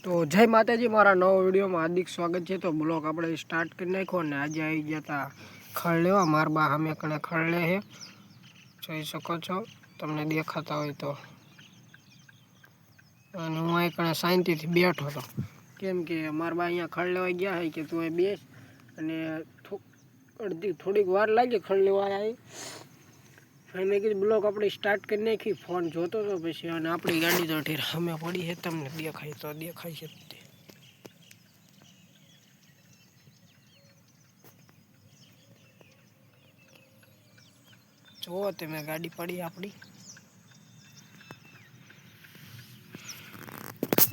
તો જય માતાજી, મારા નવા વિડીયોમાં હાર્દિક સ્વાગત છે। તો બ્લોગ આપણે સ્ટાર્ટ કરી નાખ્યો ને આજે આવી ગયા હતા ખડ લેવા। મારા બા સામે કણે ખડ લે છે, જોઈ શકો છો, તમને દેખાતા હોય તો। અને હું અહીં કણે શાંતિથી બેઠો હતો, કેમ કે મારા બા અહીંયા ખડ લેવા ગયા છે કે તું અહીં બેસ, અને થોડીક વાર લાગી ખડ લેવા આવી। મેં કીધું બ્લોગ આપણે સ્ટાર્ટ કરી નાખી, ફોન જોતો હતો પછી, અને આપણી ગાડી તો ઠેર સામે પડી છે, તમને દેખાય તો દેખાય છે તે। જુઓ તમે, ગાડી પડી આપણી।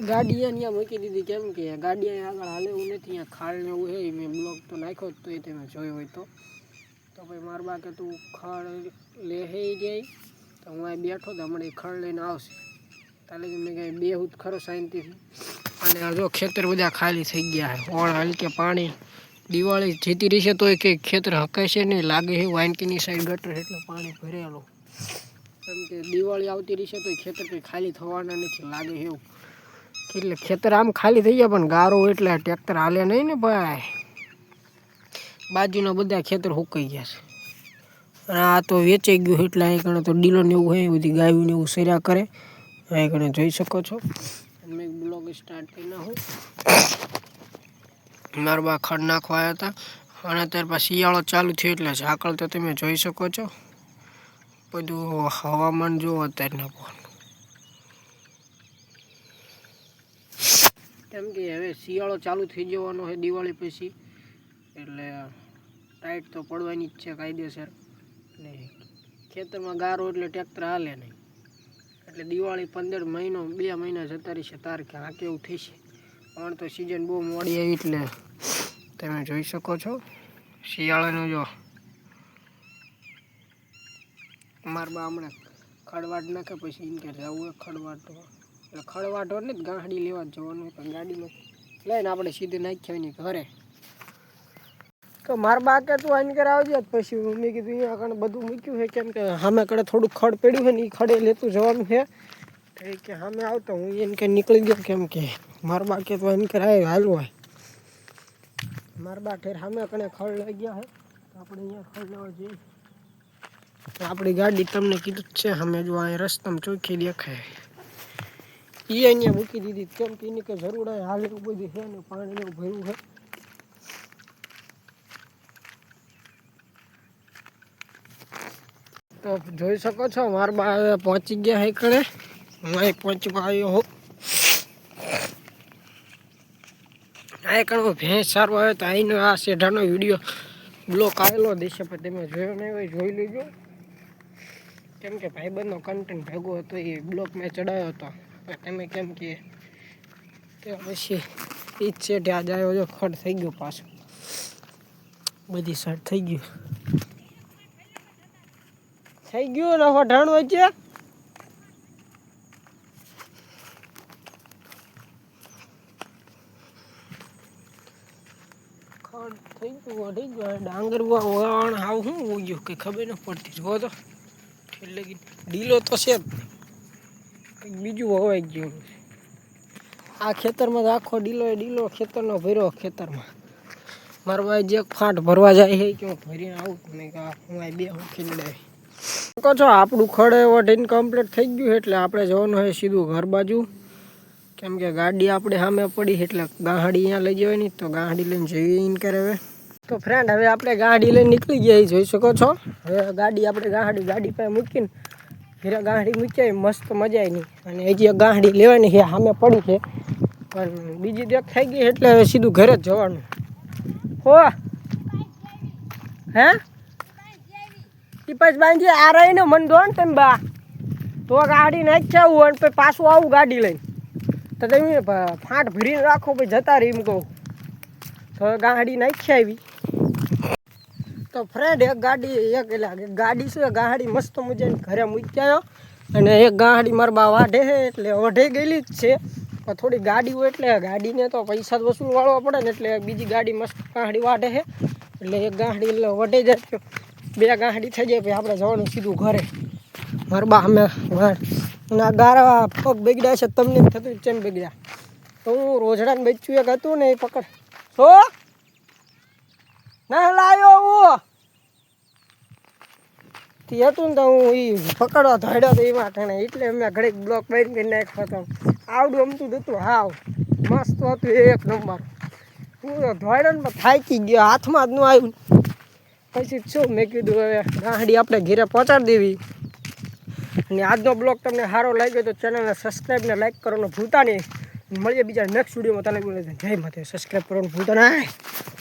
ગાડી અહીંયા મૂકી દીધી, કેમ કે ગાડી આગળ હાલે એવું નથી, અહીંયા ખાડ ને એવું છે। મેં બ્લોગ તો નાખ્યો જ, તો એ તમે જોયો હોય તો ભાઈ મારા બા કે તું ખડ લે જાય, તો હું અહીં બેઠો તો હમણાં ખડ લઈને આવશે, તાલે મેં કાંઈ બેહું જ ખરો શાંતિથી। અને આ જો ખેતર બધા ખાલી થઈ ગયા છે, ઓણ હલકે પાણી દિવાળી જીતી રહી છે તોય કંઈક ખેતર હકાશે નહીં, લાગે છે વાનકીની સાઈડ ગટર એટલે પાણી ભરેલું, કેમ કે દિવાળી આવતી રહી છે તોય ખેતર કંઈ ખાલી થવાના નથી, લાગે એવું। એટલે ખેતર આમ ખાલી થઈ ગયા, પણ ગારો એટલે ટ્રેક્ટર હાલે નહીં ને ભાઈ, બાજુના બધા ખેતર સુકાઈ ગયા છે। અને આ તો વેચાઈ ગયું એટલે અહીં કણે તો ડીલો ને એવું હોય, બધી ગાયું ને એવું સર્યા કરે, અહીં કણે જોઈ શકો છો। મેં બ્લોગ સ્ટાર્ટ કરી નાખું। મારા બા ખડ નાખવા આવ્યા હતા, અને ત્યાર પછી શિયાળો ચાલુ થયો એટલે ઝાકળ તો તમે જોઈ શકો છો, બધું હવામાન જુઓ અત્યારના પણ, કેમ કે હવે શિયાળો ચાલુ થઈ જવાનો છે દિવાળી પછી, એટલે ટાઈટ તો પડવાની જ છે કાયદેસર। ને ખેતરમાં ગારો એટલે ટ્રેક્ટર હાલે નહીં, એટલે દિવાળી 15 મહિનો 2 મહિના જતા રહેશે તારીખે, આ કેવું થશે। પણ તો સિઝન બહુ મોડી આવી એટલે તમે જોઈ શકો છો શિયાળાનું। જો મારા બા હમણાં ખડવાટ નાખે પછી એમ કે જવું ખડવાટવા, એટલે ખડવાટો ને ગાડી લેવા જવાનું, પણ ગાડીમાં લઈને આપણે સીધે નાખ્યા નહીં ઘરે। તો મારા બા કે તું આઈને ઘરે આવજે, પછી મેં કીધું અહીંયા આગળ બધું મૂક્યું છે, કેમ કે સામે કડે થોડુંક ખડ પડ્યું છે ને એ ખડે લેતું જવાનું છે, કે સામે આવતો હું એને કે નીકળી ગયો, કેમ કે મારા બા કે તું આઈને ઘરે આવી હાલવું હોય। મારા બા ઠેર સામે કણે ખડ લઈ ગયા છે, તો આપણે અહીંયા ખડ લેવા જઈએ। આપણી ગાડી તમને કીધું જ છે સામે, જો અહીં રસ્તામાં ચોખ્ખી દેખાય, એ અહીંયા મૂકી દીધી, કેમ કે એની કંઈ જરૂર હોય હાલ એવું બધું છે ને, પાણી એવું ભર્યું છે। તો જોઈ શકો છો મારા બા પહોંચી ગયા છે કણે, હું અહીં પહોંચવા આવ્યો હોઉં। આ કણ ભેંસ સારવા આવ્યો તો અહીંનો આ શેઢાનો વિડીયો બ્લોક આવેલો દેશે, પણ તમે જોયો નહીં હોય જોઈ લેજો, કેમ કે ભાઈબંધનો કન્ટેન્ટ ભેગો હતો એ બ્લોક મેં ચડાવ્યો હતો, તમે કેમ કે પછી એ જ શેઠે આજે આવ્યો, જો ખડ થઈ ગયો પાછું, બધી સાઈડ થઈ ગયું ને વઢાણું છે। થઈ ગયું વઢી ગયું, ડાંગર વણ આવ શું ઉગ્યું કંઈ ખબર ન પડતી, જો તો એટલે ડીલો તો છે જ, કંઈક બીજું હોવાઈ ગયું। આ ખેતરમાં તો આખો ડીલો ખેતરનો ભર્યો ખેતરમાં। મારા ભાઈ જે ફાંટ ભરવા જાય છે કે હું ભરીને આવું, મેં કહા હું આ બે હું ખીલડાવી કહો છો। આપણું ખડ વઢીને કમ્પ્લીટ થઈ ગયું, એટલે આપણે જવાનું હોય સીધું ઘર બાજુ, કેમ કે ગાડી આપણે સામે પડી એટલે ગાડી અહીંયા લઈ જવાની, તો ગાડી લઈને જઈએ ઇન કરે હવે। તો ફ્રેન્ડ હવે આપણે ગાડી લઈને નીકળી ગયા, જોઈ શકો છો। હવે ગાડી આપણે ગાડી પાસે મૂકીને ઘરે ગાડી મૂક્યા, મસ્ત મજા આવી નહીં, અને હજી ગાડી લેવાની છે સામે પડી છે, પણ બીજી દેખ થઈ ગઈ એટલે હવે સીધું ઘરે જ જવાનું હો। હે એ પછી બાંધી આ રહીને મને દો ને તમે બા, તો ગાડી નાખી આવું અને પછી પાછું આવું ગાડી લઈને, તો તમે ફાંટ ભરીને રાખો પછી જતા રહી એમ કહું, તો ગાડી નાખી આવી। તો ફ્રેન્ડ એક ગાડી છે ગાડી મસ્ત મજાની ઘરે મૂકી આવ્યો, અને એક ગાડી મારા બા વાઢે છે, એટલે વઢે ગયેલી જ છે, પણ થોડી ગાડી હોય એટલે ગાડીને તો પૈસા વસૂલ વાળવા પડે ને, એટલે બીજી ગાડી મસ્ત ગાડી વાઢે છે, એટલે એક ગાડી એટલે વઢે જાય, 2 ગાડી થઈ જાય, પછી આપણે જવાનું સીધું ઘરે। મારા બા અમે ના ગારા પગ બગડ્યા છે, તમને થતું ચેમ બગડ્યા, તો હું રોજડાને બચ્યું એક હતું ને એ પકડ છો ના લાયો હું તે હતું ને તો હું એ પકડવા ધડ્યો તો એમાં ઠણે એટલે મેં ઘડીક બ્લોક બંધ કરી નાખ્યો હતો આવડું અમતું હતું હાવ મસ્ત હતું એક નંબર હું તો ધોડ્યો ને થાકી ગયો હાથમાં જ ન આવ્યું પછી શું મેં કીધું હવે ગાડી આપણે ઘેરે પહોંચાડી દેવી અને આજનો બ્લોગ તમને સારો લાગ્યો તો ચેનલને સબસ્ક્રાઈબ ને લાઈક કરવાનું ભૂલતા નહીં મળીએ બીજા નેક્સ્ટ વિડીયોમાં તને બોલે જય માતા સબસ્ક્રાઈબ કરવાનું ભૂલતા નહીં